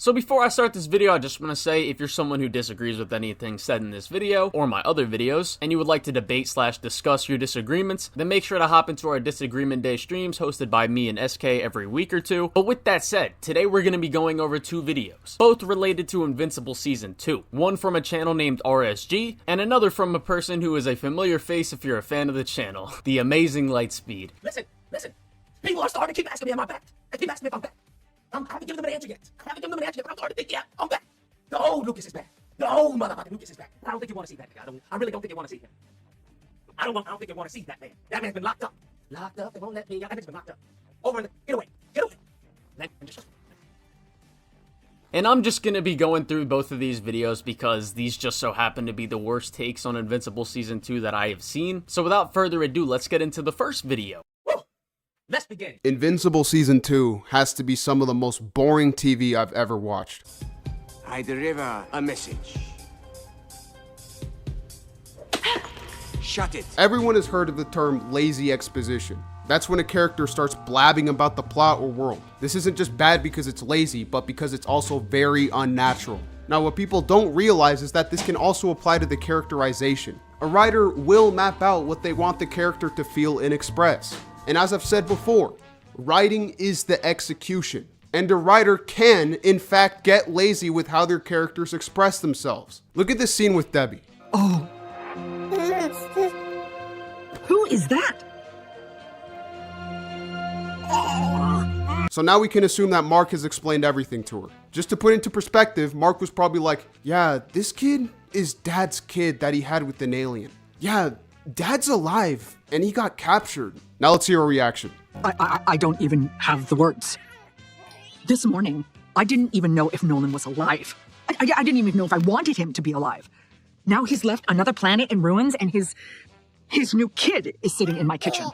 So before I start this video, I just want to say if you're someone who disagrees with anything said in this video or my other videos, and you would like to debate/discuss your disagreements, then make sure to hop into our Disagreement Day streams hosted by me and SK every week or two. But with that said, today we're going to be going over two videos, both related to Invincible Season 2. One from a channel named RSG, and another from a person who is a familiar face if you're a fan of the channel, the Amazing Lightspeed. Listen. People are starting to keep asking me, am I back? They keep asking me if I'm back. I haven't given them an answer yet. But I'm starting to think, yeah, I'm back. No, Lucas is back. No, motherfucking Lucas is back. I don't think you want to see that guy. I really don't think you want to see him. I don't think you want to see that man. That man's been locked up. Locked up. They won't let me out. That man's been locked up. Over in the... Get away. And I'm just going to be going through both of these videos because these just so happen to be the worst takes on Invincible Season 2 that I have seen. So without further ado, let's get into the first video. Let's begin. Invincible Season 2 has to be some of the most boring TV I've ever watched. I deliver a message. Shut it. Everyone has heard of the term lazy exposition. That's when a character starts blabbing about the plot or world. This isn't just bad because it's lazy, but because it's also very unnatural. Now, what people don't realize is that this can also apply to the characterization. A writer will map out what they want the character to feel and express. And as I've said before, writing is the execution. And a writer can, in fact, get lazy with how their characters express themselves. Look at this scene with Debbie. Oh. Who is that? So now we can assume that Mark has explained everything to her. Just to put into perspective, Mark was probably like, yeah, this kid is Dad's kid that he had with an alien. Yeah, Dad's alive and he got captured. Now let's hear a reaction. I don't even have the words. This morning, I didn't even know if Nolan was alive. I didn't even know if I wanted him to be alive. Now he's left another planet in ruins and his new kid is sitting in my kitchen.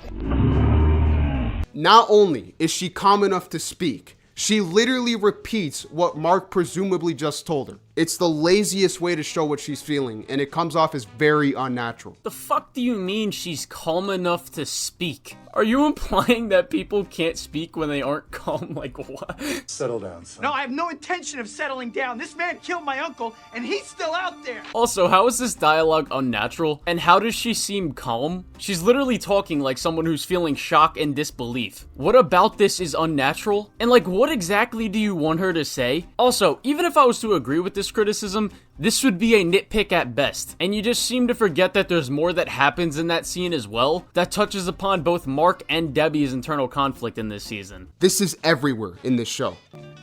Not only is she calm enough to speak, she literally repeats what Mark presumably just told her. It's the laziest way to show what she's feeling, and it comes off as very unnatural. The fuck do you mean she's calm enough to speak? Are you implying that people can't speak when they aren't calm? Like what? Settle down, son. No, I have no intention of settling down. This man killed my uncle, and he's still out there. Also, how is this dialogue unnatural? And how does she seem calm? She's literally talking like someone who's feeling shock and disbelief. What about this is unnatural? And like, what exactly do you want her to say? Also, even if I was to agree with this criticism, this would be a nitpick at best, and you just seem to forget that there's more that happens in that scene as well that touches upon both Mark and Debbie's internal conflict in this season. This is everywhere in this show.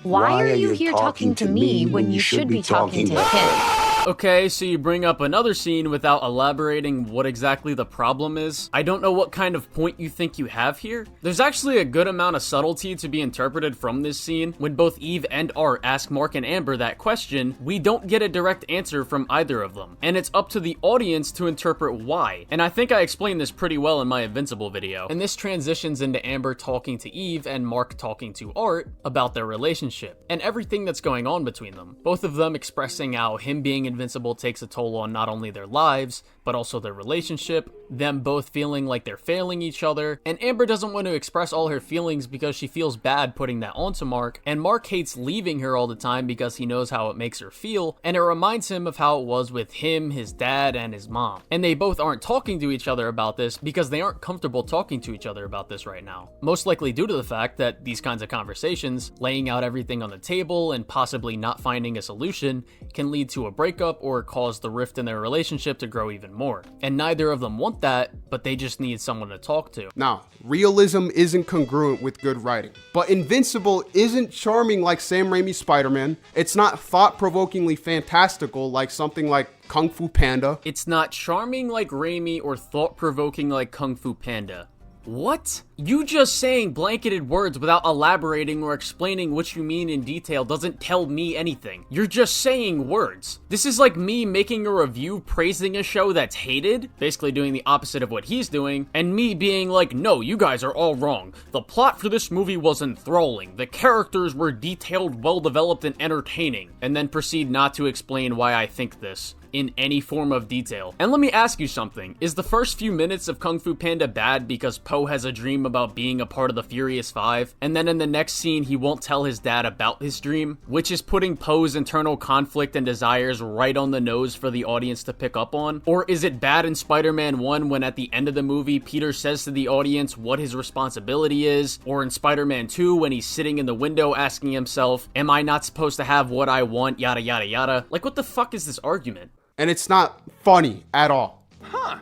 Why are you here talking to me when you should be talking to him? Okay, so you bring up another scene without elaborating what exactly the problem is. I don't know what kind of point you think you have here. There's actually a good amount of subtlety to be interpreted from this scene. When both Eve and Art ask Mark and Amber that question, we don't get a direct answer from either of them. And it's up to the audience to interpret why. And I think I explained this pretty well in my Invincible video. And this transitions into Amber talking to Eve and Mark talking to Art about their relationship and everything that's going on between them. Both of them expressing how him being Invincible takes a toll on not only their lives, but also their relationship, them both feeling like they're failing each other, and Amber doesn't want to express all her feelings because she feels bad putting that onto Mark, and Mark hates leaving her all the time because he knows how it makes her feel, and it reminds him of how it was with him, his dad, and his mom. And they both aren't talking to each other about this because they aren't comfortable talking to each other about this right now. Most likely due to the fact that these kinds of conversations, laying out everything on the table and possibly not finding a solution, can lead to a breakup or cause the rift in their relationship to grow even more. And neither of them want that, but they just need someone to talk to. Now, realism isn't congruent with good writing, but Invincible isn't charming like Sam Raimi's Spider-Man. It's not thought-provokingly fantastical like something like Kung Fu Panda. It's not charming like Raimi or thought-provoking like Kung Fu Panda. What? You just saying blanketed words without elaborating or explaining what you mean in detail doesn't tell me anything. You're just saying words. This is like me making a review praising a show that's hated, basically doing the opposite of what he's doing, and me being like, no, you guys are all wrong. The plot for this movie was enthralling. The characters were detailed, well-developed, and entertaining, and then proceed not to explain why I think this. in any form of detail. And let me ask you something. Is the first few minutes of Kung Fu Panda bad because Po has a dream about being a part of the Furious Five, and then in the next scene he won't tell his dad about his dream, which is putting Po's internal conflict and desires right on the nose for the audience to pick up on? Or is it bad in Spider-Man 1 when at the end of the movie Peter says to the audience what his responsibility is? Or in Spider-Man 2 when he's sitting in the window asking himself, am I not supposed to have what I want, yada yada yada? Like, what the fuck is this argument? And it's not funny at all. Huh.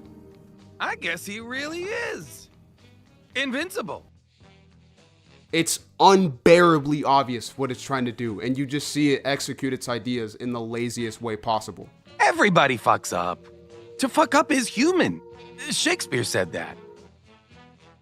I guess he really is invincible. It's unbearably obvious what it's trying to do, and you just see it execute its ideas in the laziest way possible. Everybody fucks up. To fuck up is human. Shakespeare said that.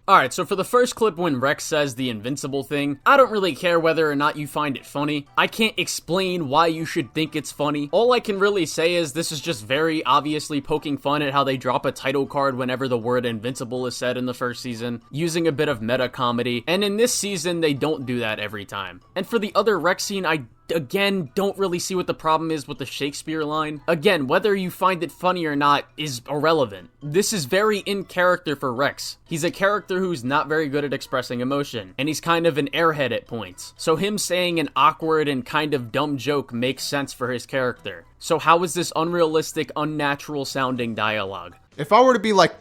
Alright, so for the first clip when Rex says the Invincible thing, I don't really care whether or not you find it funny. I can't explain why you should think it's funny. All I can really say is this is just very obviously poking fun at how they drop a title card whenever the word Invincible is said in the first season, using a bit of meta comedy, and in this season they don't do that every time. And for the other Rex scene, I again don't really see what the problem is with the Shakespeare line. Again, whether you find it funny or not is irrelevant. This is very in character for Rex. He's a character who's not very good at expressing emotion, and he's kind of an airhead at points. So him saying an awkward and kind of dumb joke makes sense for his character. So how is this unrealistic, unnatural sounding dialogue? If I were to be like,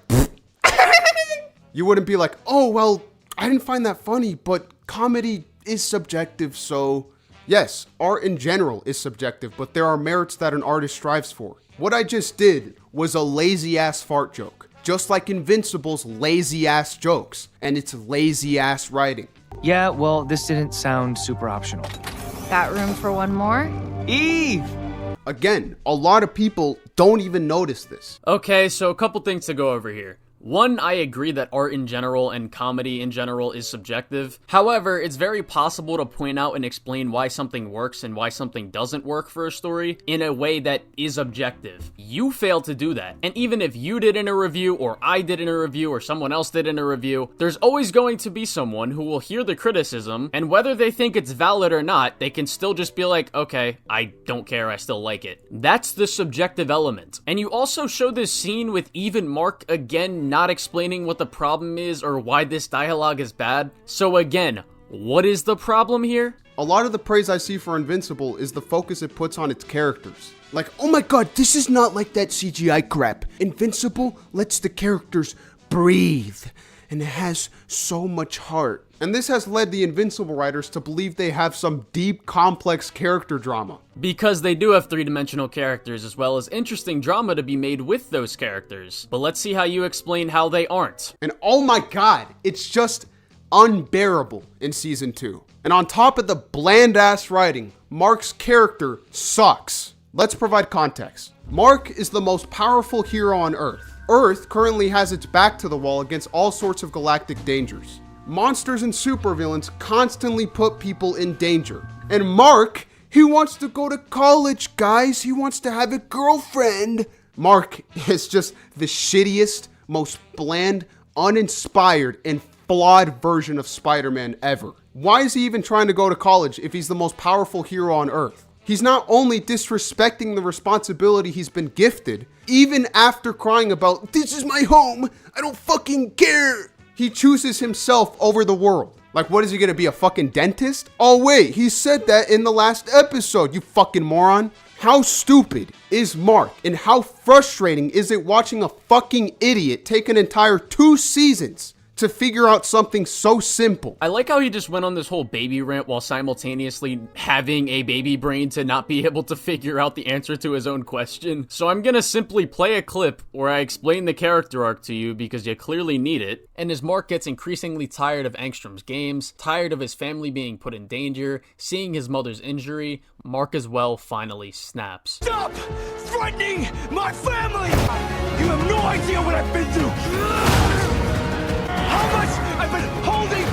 you wouldn't be like, oh, well, I didn't find that funny, but comedy is subjective, so... Yes, art in general is subjective, but there are merits that an artist strives for. What I just did was a lazy-ass fart joke, just like Invincible's lazy-ass jokes, and its lazy-ass writing. Yeah, well, this didn't sound super optional. Got room for one more? Eve! Again, a lot of people don't even notice this. Okay, so a couple things to go over here. One, I agree that art in general and comedy in general is subjective. However, it's very possible to point out and explain why something works and why something doesn't work for a story in a way that is objective. You fail to do that. And even if you did in a review, or I did in a review, or someone else did in a review, there's always going to be someone who will hear the criticism, and whether they think it's valid or not, they can still just be like, okay, I don't care, I still like it. That's the subjective element. And you also show this scene with even Mark again not explaining what the problem is or why this dialogue is bad. So again, what is the problem here? A lot of the praise I see for Invincible is the focus it puts on its characters. Like, oh my god, this is not like that CGI crap. Invincible lets the characters breathe, and it has so much heart. And this has led the Invincible writers to believe they have some deep, complex character drama. Because they do have three-dimensional characters as well as interesting drama to be made with those characters. But let's see how you explain how they aren't. And oh my god, it's just unbearable in season 2. And on top of the bland-ass writing, Mark's character sucks. Let's provide context. Mark is the most powerful hero on Earth. Earth currently has its back to the wall against all sorts of galactic dangers. Monsters and supervillains constantly put people in danger. And Mark, he wants to go to college, guys. He wants to have a girlfriend. Mark is just the shittiest, most bland, uninspired, and flawed version of Spider-Man ever. Why is he even trying to go to college if he's the most powerful hero on Earth? He's not only disrespecting the responsibility he's been gifted, even after crying about, this is my home, I don't fucking care. He chooses himself over the world. Like, what is he gonna be, a fucking dentist? Oh wait, he said that in the last episode, you fucking moron. How stupid is Mark, and how frustrating is it watching a fucking idiot take an entire 2 seasons to figure out something so simple? I like how he just went on this whole baby rant while simultaneously having a baby brain to not be able to figure out the answer to his own question. So I'm gonna simply play a clip where I explain the character arc to you because you clearly need it. And as Mark gets increasingly tired of Angstrom's games, tired of his family being put in danger, seeing his mother's injury, Mark as well finally snaps. Stop threatening my family! You have no idea what I've been through! How much I've been holding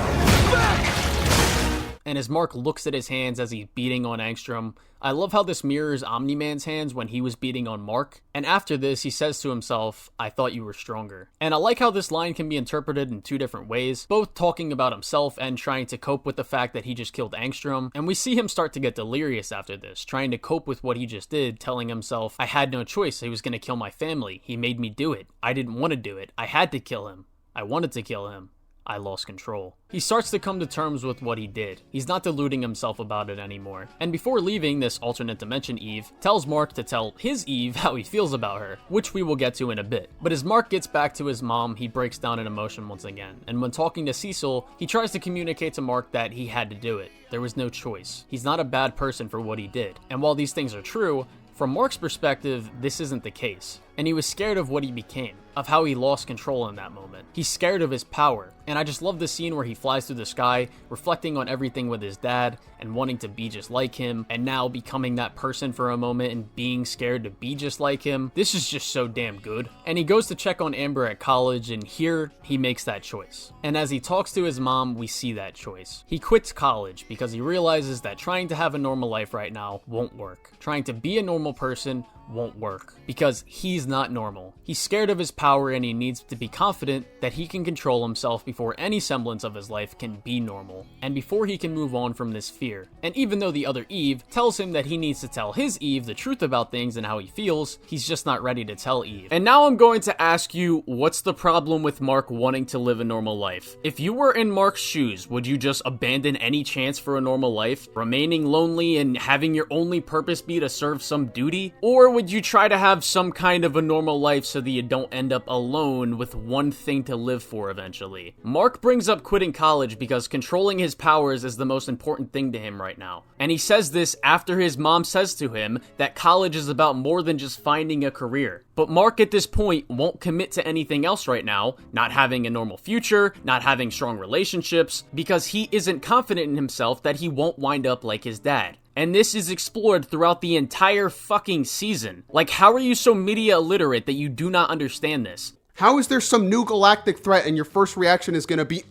back! And as Mark looks at his hands as he's beating on Angstrom, I love how this mirrors Omni-Man's hands when he was beating on Mark. And after this, he says to himself, "I thought you were stronger." And I like how this line can be interpreted in two different ways, both talking about himself and trying to cope with the fact that he just killed Angstrom. And we see him start to get delirious after this, trying to cope with what he just did, telling himself, "I had no choice. He was going to kill my family. He made me do it. I didn't want to do it. I had to kill him. I wanted to kill him. I lost control." He starts to come to terms with what he did. He's not deluding himself about it anymore. And before leaving, this alternate dimension Eve tells Mark to tell his Eve how he feels about her, which we will get to in a bit. But as Mark gets back to his mom, he breaks down in emotion once again. And when talking to Cecil, he tries to communicate to Mark that he had to do it. There was no choice. He's not a bad person for what he did. And while these things are true, from Mark's perspective, this isn't the case. And he was scared of what he became, of how he lost control in that moment. He's scared of his power. And I just love the scene where he flies through the sky, reflecting on everything with his dad, and wanting to be just like him, and now becoming that person for a moment and being scared to be just like him. This is just so damn good. And he goes to check on Amber at college, and here he makes that choice. And as he talks to his mom, we see that choice. He quits college because he realizes that trying to have a normal life right now won't work. Trying to be a normal person won't work because he's not normal. He's scared of his power and he needs to be confident that he can control himself before any semblance of his life can be normal and before he can move on from this fear. And even though the other Eve tells him that he needs to tell his Eve the truth about things and how he feels, he's just not ready to tell Eve. And now I'm going to ask you, what's the problem with Mark wanting to live a normal life? If you were in Mark's shoes, would you just abandon any chance for a normal life, remaining lonely and having your only purpose be to serve some duty? Or would you try to have some kind of a normal life so that you don't end up alone with one thing to live for eventually? Mark brings up quitting college because controlling his powers is the most important thing to him right now. And he says this after his mom says to him that college is about more than just finding a career. But Mark at this point won't commit to anything else right now, not having a normal future, not having strong relationships, because he isn't confident in himself that he won't wind up like his dad. And this is explored throughout the entire fucking season. Like, how are you so media illiterate that you do not understand this? How is there some new galactic threat and your first reaction is gonna be,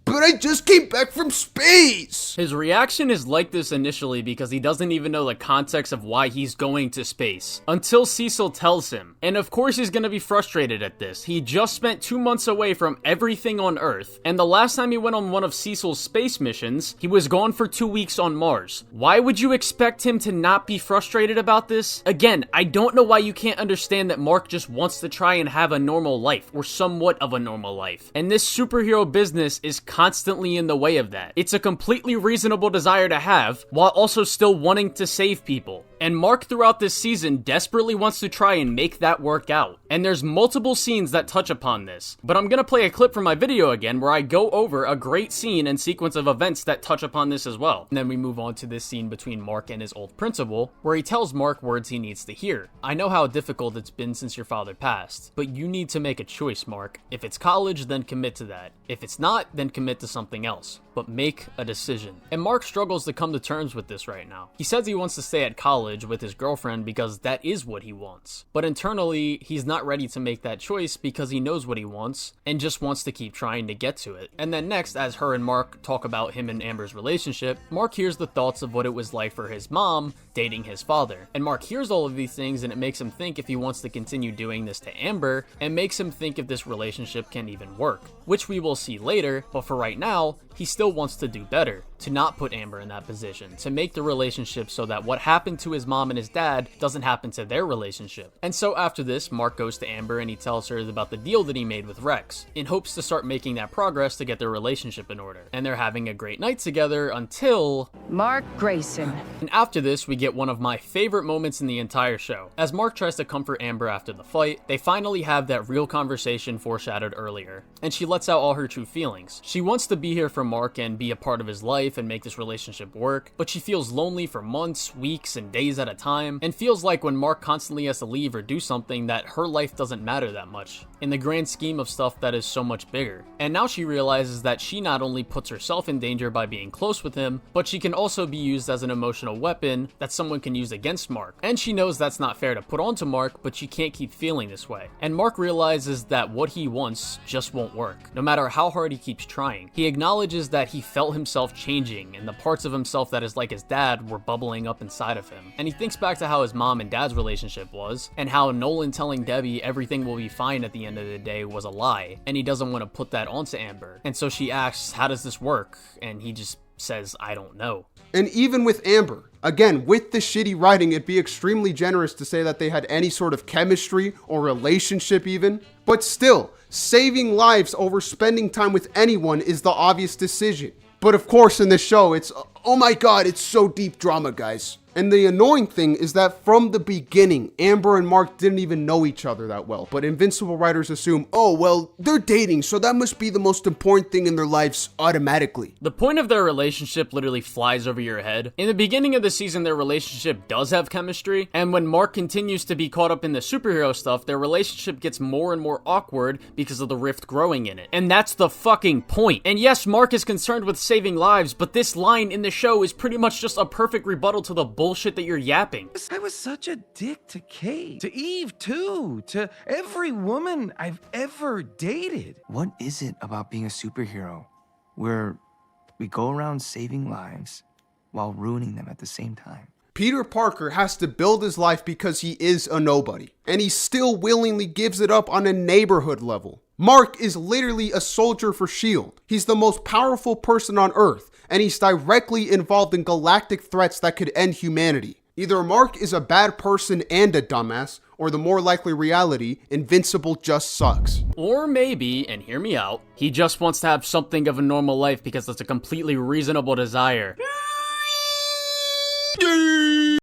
but I just came back from space? His reaction is like this initially because he doesn't even know the context of why he's going to space, until Cecil tells him. And of course he's gonna be frustrated at this. He just spent 2 months away from everything on Earth, and the last time he went on one of Cecil's space missions, he was gone for 2 weeks on Mars. Why would you expect him to not be frustrated about this? Again, I don't know why you can't understand that Mark just wants to try and have a normal life, or somewhat of a normal life. And this superhero business is constantly in the way of that. It's a completely reasonable desire to have, while also still wanting to save people. And Mark throughout this season desperately wants to try and make that work out. And there's multiple scenes that touch upon this. But I'm gonna play a clip from my video again where I go over a great scene and sequence of events that touch upon this as well. And then we move on to this scene between Mark and his old principal, where he tells Mark words he needs to hear. "I know how difficult it's been since your father passed, but you need to make a choice, Mark. If it's college, then commit to that. If it's not, then commit to something else. But make a decision." And Mark struggles to come to terms with this right now. He says he wants to stay at college with his girlfriend because that is what he wants. But internally, he's not ready to make that choice because he knows what he wants and just wants to keep trying to get to it. And then next, as her and Mark talk about him and Amber's relationship, Mark hears the thoughts of what it was like for his mom dating his father. And Mark hears all of these things and it makes him think if he wants to continue doing this to Amber, and makes him think if this relationship can even work, which we will see later. But for right now, he still wants to do better, to not put Amber in that position, to make the relationship so that what happened to his mom and his dad doesn't happen to their relationship. And so after this, Mark goes to Amber and he tells her about the deal that he made with Rex, in hopes to start making that progress to get their relationship in order. And they're having a great night together until Mark Grayson. And after this, we get one of my favorite moments in the entire show. As Mark tries to comfort Amber after the fight, they finally have that real conversation foreshadowed earlier, and she lets out all her true feelings. She wants to be here for Mark and be a part of his life and make this relationship work, but she feels lonely for months, weeks, and days at a time, and feels like when Mark constantly has to leave or do something that her life doesn't matter that much, in the grand scheme of stuff that is so much bigger. And now she realizes that she not only puts herself in danger by being close with him, but she can also be used as an emotional weapon that someone can use against Mark. And she knows that's not fair to put onto Mark, but she can't keep feeling this way. And Mark realizes that what he wants just won't work, no matter how hard he keeps trying. He acknowledges acknowledges that he felt himself changing and the parts of himself that is like his dad were bubbling up inside of him. And he thinks back to how his mom and dad's relationship was, and how Nolan telling Debbie everything will be fine at the end of the day was a lie, and he doesn't want to put that onto Amber. And so she asks, how does this work? And he just says, I don't know. And even with Amber, again, with the shitty writing, it'd be extremely generous to say that they had any sort of chemistry or relationship even. But still, saving lives over spending time with anyone is the obvious decision. But of course in this show, it's, oh my god, it's so deep drama, guys. And the annoying thing is that from the beginning, Amber and Mark didn't even know each other that well. But Invincible writers assume, oh, well, they're dating, so that must be the most important thing in their lives automatically. The point of their relationship literally flies over your head. In the beginning of the season, their relationship does have chemistry. And when Mark continues to be caught up in the superhero stuff, their relationship gets more and more awkward because of the rift growing in it. And that's the fucking point. And yes, Mark is concerned with saving lives, but this line in the show is pretty much just a perfect rebuttal to the bullshit that you're yapping. I was such a dick to Kate, to Eve too, to every woman I've ever dated. What is it about being a superhero where we go around saving lives while ruining them at the same time? Peter Parker has to build his life because he is a nobody, and he still willingly gives it up on a neighborhood level. Mark is literally a soldier for S.H.I.E.L.D. He's the most powerful person on Earth, and he's directly involved in galactic threats that could end humanity. Either Mark is a bad person and a dumbass, or the more likely reality, Invincible just sucks. Or maybe, and hear me out, he just wants to have something of a normal life because it's a completely reasonable desire.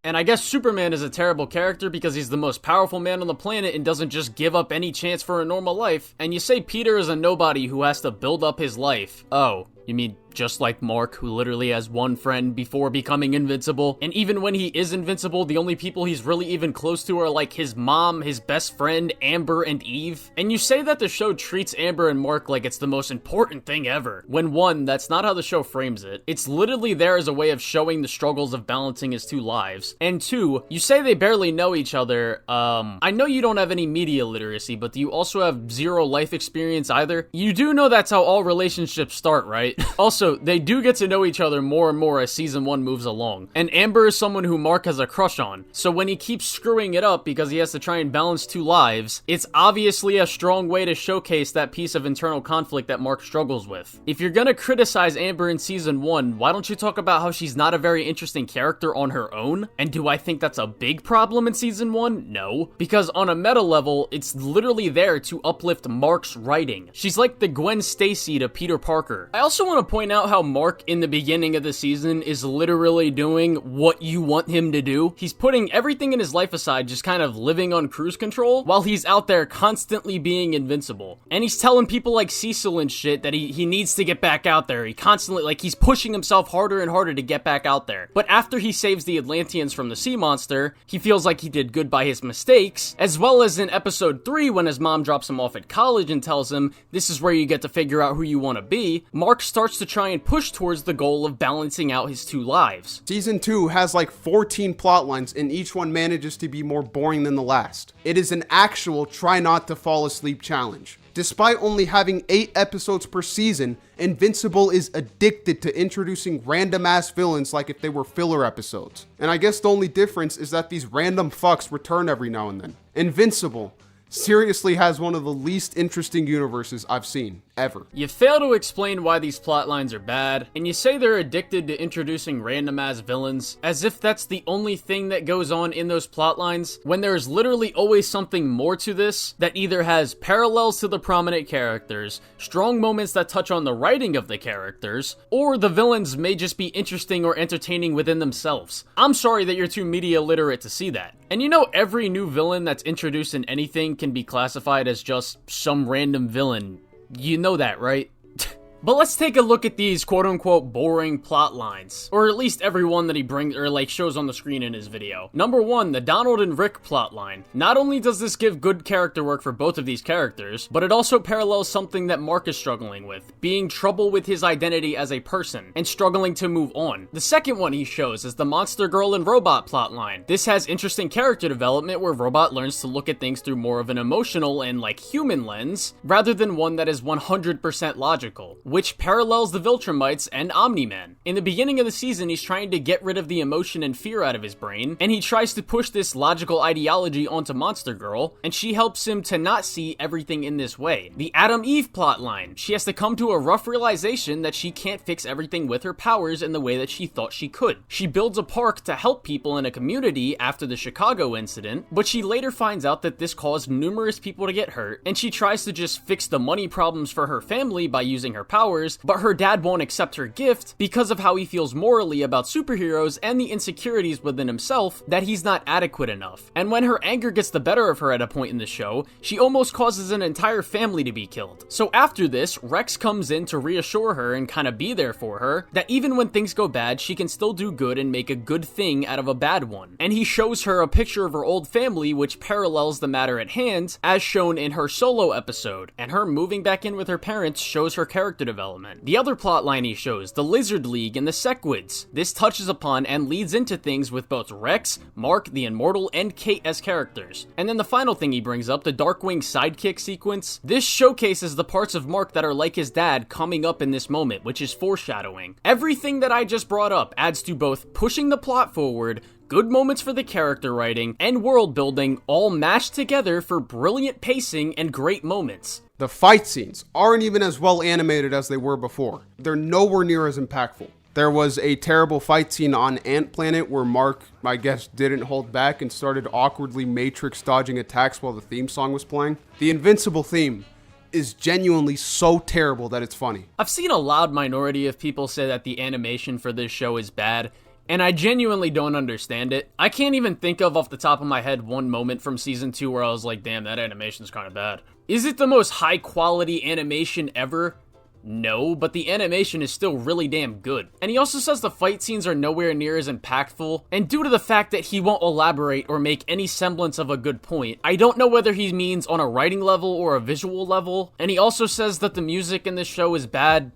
And I guess Superman is a terrible character because he's the most powerful man on the planet and doesn't just give up any chance for a normal life. And you say Peter is a nobody who has to build up his life. Oh, you mean just like Mark, who literally has one friend before becoming invincible? And even when he is invincible, the only people he's really even close to are like his mom, his best friend, Amber, and Eve? And you say that the show treats Amber and Mark like it's the most important thing ever. When one, that's not how the show frames it. It's literally there as a way of showing the struggles of balancing his two lives. And two, you say they barely know each other. I know you don't have any media literacy, but do you also have zero life experience either? You do know that's how all relationships start, right? Also, they do get to know each other more and more as season 1 moves along. And Amber is someone who Mark has a crush on. So when he keeps screwing it up because he has to try and balance two lives, it's obviously a strong way to showcase that piece of internal conflict that Mark struggles with. If you're gonna criticize Amber in season 1, why don't you talk about how she's not a very interesting character on her own? And do I think that's a big problem in season 1? No. Because on a meta level, it's literally there to uplift Mark's writing. She's like the Gwen Stacy to Peter Parker. I also want to point out how Mark in the beginning of the season is literally doing what you want him to do. He's putting everything in his life aside, just kind of living on cruise control, while he's out there constantly being invincible. And he's telling people like Cecil and shit that he needs to get back out there. He constantly, like, he's pushing himself harder and harder to get back out there. But after he saves the Atlanteans from the sea monster, he feels like he did good by his mistakes, as well as in episode 3 when his mom drops him off at college and tells him, this is where you get to figure out who you want to be. Mark starts to try and push towards the goal of balancing out his two lives. Season 2 has like 14 plot lines and each one manages to be more boring than the last. It is an actual try not to fall asleep challenge. Despite only having 8 episodes per season, Invincible is addicted to introducing random ass villains like if they were filler episodes. And I guess the only difference is that these random fucks return every now and then. Invincible seriously has one of the least interesting universes I've seen, ever. You fail to explain why these plot lines are bad, and you say they're addicted to introducing random-ass villains, as if that's the only thing that goes on in those plot lines, when there's literally always something more to this that either has parallels to the prominent characters, strong moments that touch on the writing of the characters, or the villains may just be interesting or entertaining within themselves. I'm sorry that you're too media literate to see that. And you know every new villain that's introduced in anything can be classified as just some random villain. You know that, right? But let's take a look at these quote-unquote boring plot lines, or at least every one that he brings or like shows on the screen in his video. Number 1, the Donald and Rick plot line. Not only does this give good character work for both of these characters, but it also parallels something that Mark is struggling with, being trouble with his identity as a person, and struggling to move on. The second one he shows is the Monster Girl and Robot plot line. This has interesting character development where Robot learns to look at things through more of an emotional and like human lens, rather than one that is 100% logical. which parallels the Viltrumites and Omni-Man. In the beginning of the season, he's trying to get rid of the emotion and fear out of his brain, and he tries to push this logical ideology onto Monster Girl, and she helps him to not see everything in this way. The Adam-Eve plotline, she has to come to a rough realization that she can't fix everything with her powers in the way that she thought she could. She builds a park to help people in a community after the Chicago incident, but she later finds out that this caused numerous people to get hurt, and she tries to just fix the money problems for her family by using her powers, but her dad won't accept her gift because of how he feels morally about superheroes and the insecurities within himself that he's not adequate enough. And when her anger gets the better of her at a point in the show, she almost causes an entire family to be killed. So after this, Rex comes in to reassure her and kind of be there for her, that even when things go bad, she can still do good and make a good thing out of a bad one. And he shows her a picture of her old family which parallels the matter at hand, as shown in her solo episode, and her moving back in with her parents shows her character development. The other plotline he shows, the Lizard League and the Sequids. This touches upon and leads into things with both Rex, Mark, the Immortal, and Kate as characters. And then the final thing he brings up, the Darkwing sidekick sequence. This showcases the parts of Mark that are like his dad coming up in this moment, which is foreshadowing. Everything that I just brought up adds to both pushing the plot forward, good moments for the character writing, and world building, all mashed together for brilliant pacing and great moments. The fight scenes aren't even as well animated as they were before. They're nowhere near as impactful. There was a terrible fight scene on Ant Planet where Mark, I guess, didn't hold back and started awkwardly Matrix dodging attacks while the theme song was playing. The Invincible theme is genuinely so terrible that it's funny. I've seen a loud minority of people say that the animation for this show is bad, and I genuinely don't understand it. I can't even think of off the top of my head one moment from season 2 where I was like, damn, that animation's kind of bad. Is it the most high quality animation ever? No, but the animation is still really damn good. And he also says the fight scenes are nowhere near as impactful, and due to the fact that he won't elaborate or make any semblance of a good point, I don't know whether he means on a writing level or a visual level. And he also says that the music in this show is bad.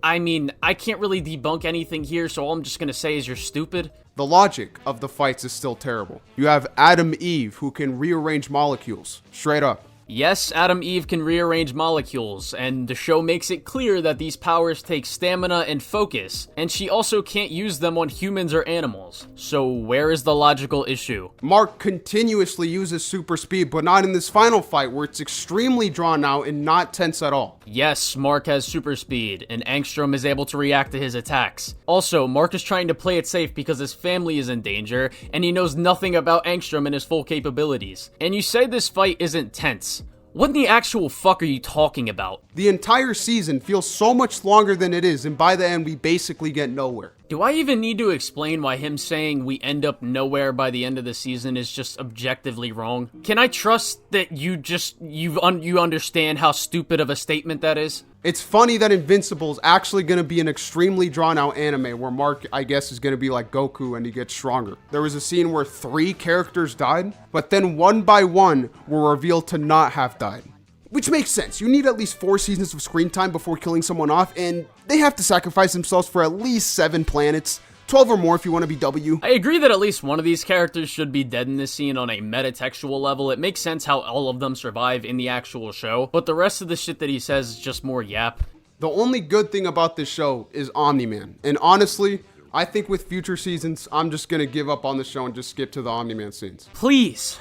I mean, I can't really debunk anything here, so all I'm just gonna say is you're stupid. The logic of the fights is still terrible. You have Adam-Eve who can rearrange molecules, straight up. Yes, Adam-Eve can rearrange molecules, and the show makes it clear that these powers take stamina and focus, and she also can't use them on humans or animals. So where is the logical issue? Mark continuously uses super speed, but not in this final fight where it's extremely drawn out and not tense at all. Yes, Mark has super speed, and Angstrom is able to react to his attacks. Also, Mark is trying to play it safe because his family is in danger, and he knows nothing about Angstrom and his full capabilities. And you say this fight isn't tense. What in the actual fuck are you talking about? The entire season feels so much longer than it is, and by the end we basically get nowhere. Do I even need to explain why him saying we end up nowhere by the end of the season is just objectively wrong? Can I trust that you understand how stupid of a statement that is? It's funny that Invincible is actually going to be an extremely drawn-out anime where Mark, I guess, is going to be like Goku and he gets stronger. There was a scene where 3 characters died, but then one by one were revealed to not have died. Which makes sense. You need at least 4 seasons of screen time before killing someone off, and they have to sacrifice themselves for at least 7 planets. 12 or more if you want to be W. I agree that at least one of these characters should be dead in this scene on a metatextual level. It makes sense how all of them survive in the actual show, but the rest of the shit that he says is just more yap. The only good thing about this show is Omni-Man, and honestly, I think with future seasons, I'm just going to give up on the show and just skip to the Omni-Man scenes. Please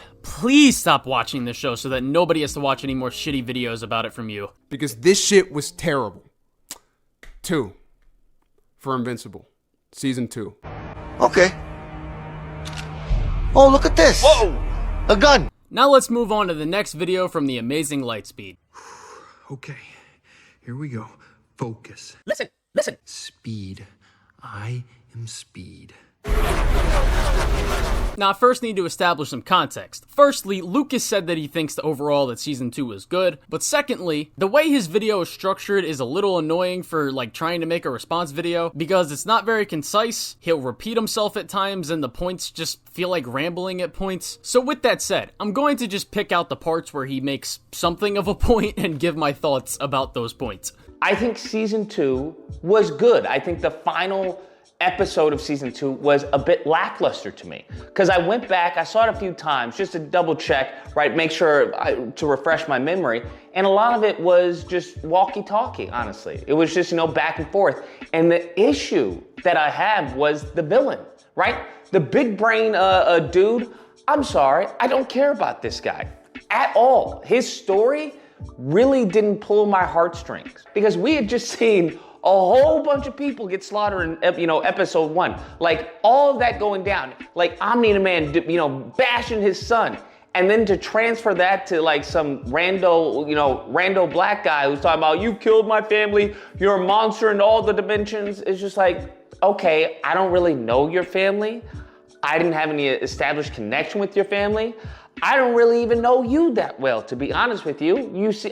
stop watching this show so that nobody has to watch any more shitty videos about it from you. Because this shit was terrible. 2 for Invincible. Season 2. Okay. Oh, look at this. Whoa! A gun. Now let's move on to the next video from the Amazing Lightspeed. Okay, here we go. Focus. Listen. Speed. I am speed. Now, I first need to establish some context. Firstly, Lucas said that he thinks that overall that season 2 was good, but secondly, the way his video is structured is a little annoying for like trying to make a response video because it's not very concise. He'll repeat himself at times and the points just feel like rambling at points. So with that said, I'm going to just pick out the parts where he makes something of a point and give my thoughts about those points. I think season 2 was good. I think the final episode of season 2 was a bit lackluster to me. Because I went back, I saw it a few times just to double check, right? Make sure to refresh my memory. And a lot of it was just walkie-talkie, honestly. It was just, back and forth. And the issue that I had was the villain, right? The big brain dude, I'm sorry, I don't care about this guy at all. His story really didn't pull my heartstrings because we had just seen a whole bunch of people get slaughtered in, episode 1. Like, all of that going down. Like, Omni-Man, bashing his son. And then to transfer that to, like, some rando black guy who's talking about, you killed my family, you're a monster in all the dimensions. It's just like, okay, I don't really know your family. I didn't have any established connection with your family. I don't really even know you that well, to be honest with you.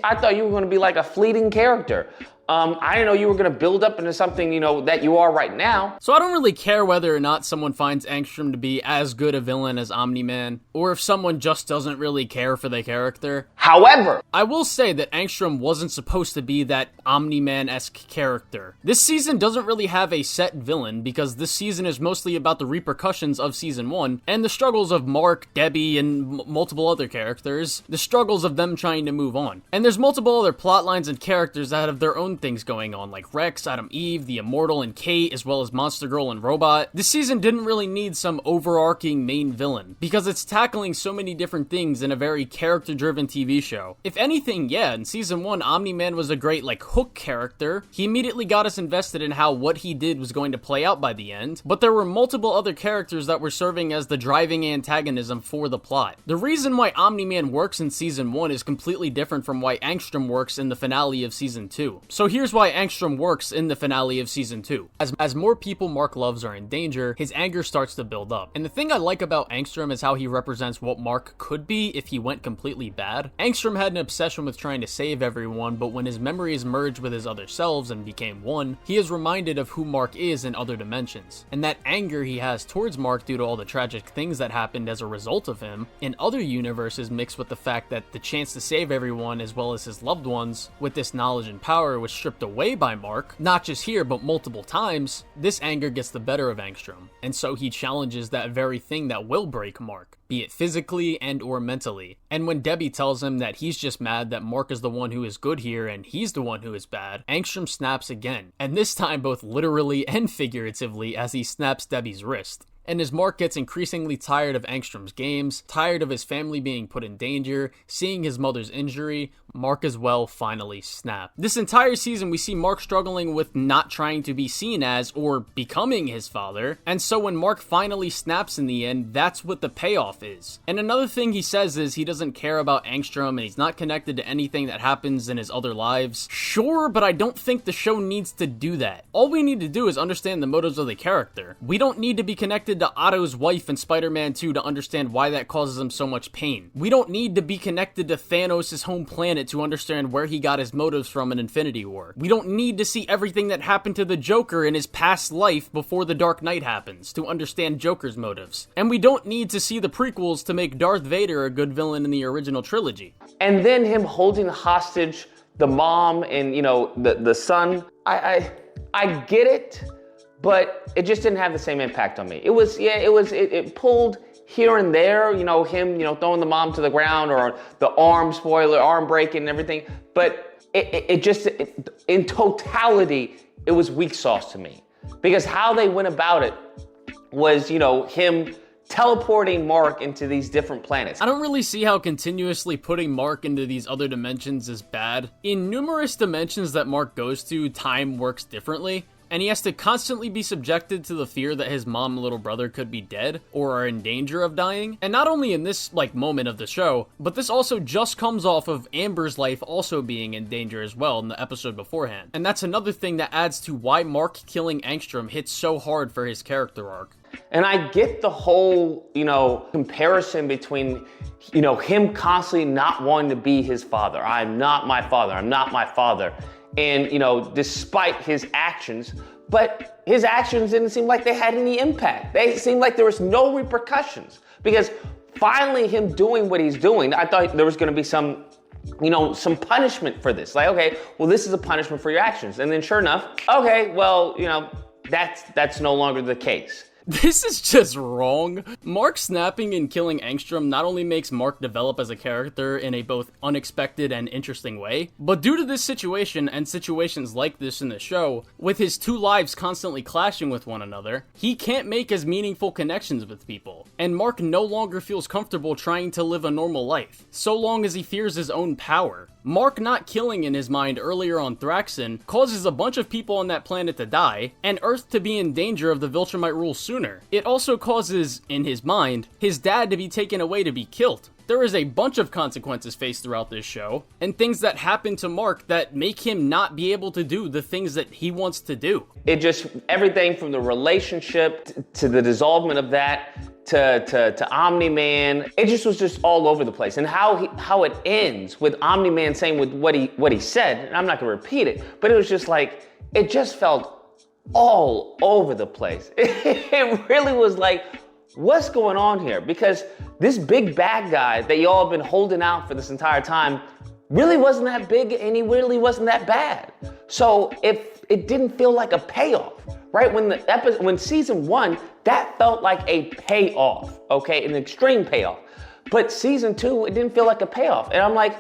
I thought you were going to be like a fleeting character. I didn't know you were going to build up into something, that you are right now. So I don't really care whether or not someone finds Angstrom to be as good a villain as Omni-Man, or if someone just doesn't really care for the character. However, I will say that Angstrom wasn't supposed to be that Omni-Man-esque character. This season doesn't really have a set villain, because this season is mostly about the repercussions of season 1, and the struggles of Mark, Debbie, and multiple other characters, the struggles of them trying to move on. And there's multiple other plot lines and characters that have their own things going on, like Rex, Adam Eve, the Immortal, and Kate, as well as Monster Girl and Robot. This season didn't really need some overarching main villain, because it's tackling so many different things in a very character-driven TV show. If anything, yeah, in season 1, Omni-Man was a great, hook character. He immediately got us invested in how what he did was going to play out by the end, but there were multiple other characters that were serving as the driving antagonism for the plot. The reason why Omni-Man works in season 1 is completely different from why Angstrom works in the finale of season 2. So here's why Angstrom works in the finale of season 2. As more people Mark loves are in danger, his anger starts to build up. And the thing I like about Angstrom is how he represents what Mark could be if he went completely bad. Angstrom had an obsession with trying to save everyone, but when his memories merged with his other selves and became one, he is reminded of who Mark is in other dimensions. And that anger he has towards Mark due to all the tragic things that happened as a result of him, in other universes mixed with the fact that the chance to save everyone as well as his loved ones with this knowledge and power was stripped away by Mark, not just here but multiple times, this anger gets the better of Angstrom, and so he challenges that very thing that will break Mark, be it physically and or mentally. And when Debbie tells him that he's just mad that Mark is the one who is good here and he's the one who is bad, Angstrom snaps again, and this time both literally and figuratively as he snaps Debbie's wrist. And as Mark gets increasingly tired of Angstrom's games, tired of his family being put in danger, seeing his mother's injury, Mark as well finally snapped. This entire season we see Mark struggling with not trying to be seen as or becoming his father, and so when Mark finally snaps in the end, that's what the payoff is. And another thing he says is he doesn't care about Angstrom and he's not connected to anything that happens in his other lives. Sure, but I don't think the show needs to do that. All we need to do is understand the motives of the character. We don't need to be connected to Otto's wife in Spider-Man 2 to understand why that causes him so much pain. We don't need to be connected to Thanos' home planet to understand where he got his motives from in Infinity War. We don't need to see everything that happened to the Joker in his past life before the Dark Knight happens to understand Joker's motives. And we don't need to see the prequels to make Darth Vader a good villain in the original trilogy. And then him holding hostage the mom and, the son. I get it. But it just didn't have the same impact on me. It pulled here and there, him, throwing the mom to the ground or the arm breaking and everything. But in totality, it was weak sauce to me. Because how they went about it was, him teleporting Mark into these different planets. I don't really see how continuously putting Mark into these other dimensions is bad. In numerous dimensions that Mark goes to, time works differently. And he has to constantly be subjected to the fear that his mom and little brother could be dead or are in danger of dying. And not only in this moment of the show, but this also just comes off of Amber's life also being in danger as well in the episode beforehand. And that's another thing that adds to why Mark killing Angstrom hits so hard for his character arc. And I get the whole, comparison between, him constantly not wanting to be his father. I'm not my father. I'm not my father. And, despite his actions, but his actions didn't seem like they had any impact. They seemed like there was no repercussions because finally him doing what he's doing, I thought there was going to be some punishment for this. Like, okay, well, this is a punishment for your actions. And then sure enough, okay, well, that's no longer the case. This is just wrong. Mark snapping and killing Angstrom not only makes Mark develop as a character in a both unexpected and interesting way, but due to this situation and situations like this in the show, with his two lives constantly clashing with one another, he can't make as meaningful connections with people, and Mark no longer feels comfortable trying to live a normal life, so long as he fears his own power. Mark not killing in his mind earlier on Thraxon causes a bunch of people on that planet to die, and Earth to be in danger of the Viltrumite rule sooner. It also causes, in his mind, his dad to be taken away to be killed. There is a bunch of consequences faced throughout this show, and things that happen to Mark that make him not be able to do the things that he wants to do. It just, everything from the relationship to the dissolvement of that, to Omni-Man, it just was just all over the place. And how it ends with Omni-Man saying with what he said, and I'm not gonna repeat it, but it was just like, it just felt all over the place. It really was like, what's going on here? Because this big bad guy that y'all have been holding out for this entire time really wasn't that big, and he really wasn't that bad. So if it didn't feel like a payoff, right? When season 1, that felt like a payoff, okay? An extreme payoff. But season 2, it didn't feel like a payoff. And I'm like,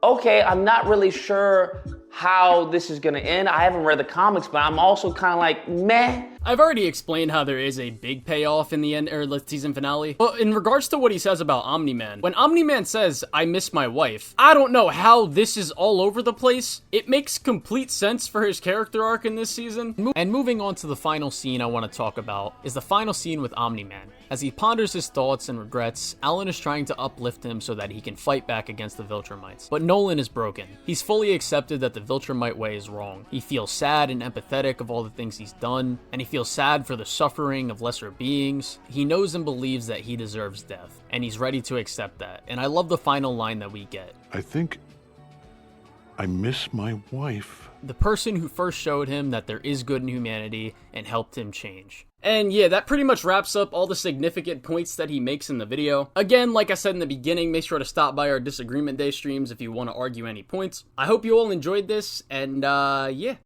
okay, I'm not really sure how this is gonna end. I haven't read the comics, but I'm also kind of like, meh. I've already explained how there is a big payoff in the end, or the season finale. But in regards to what he says about Omni-Man, when Omni-Man says, "I miss my wife," I don't know how this is all over the place. It makes complete sense for his character arc in this season. And moving on to the final scene I want to talk about is the final scene with Omni-Man. As he ponders his thoughts and regrets, Alan is trying to uplift him so that he can fight back against the Viltrumites. But Nolan is broken. He's fully accepted that the Viltrumite way is wrong. He feels sad and empathetic of all the things he's done, and he feels sad for the suffering of lesser beings. He knows and believes that he deserves death, and he's ready to accept that. And I love the final line that we get. I think I miss my wife. The person who first showed him that there is good in humanity and helped him change. And yeah, that pretty much wraps up all the significant points that he makes in the video. Again, like I said in the beginning, make sure to stop by our Disagreement Day streams if you want to argue any points. I hope you all enjoyed this, and yeah.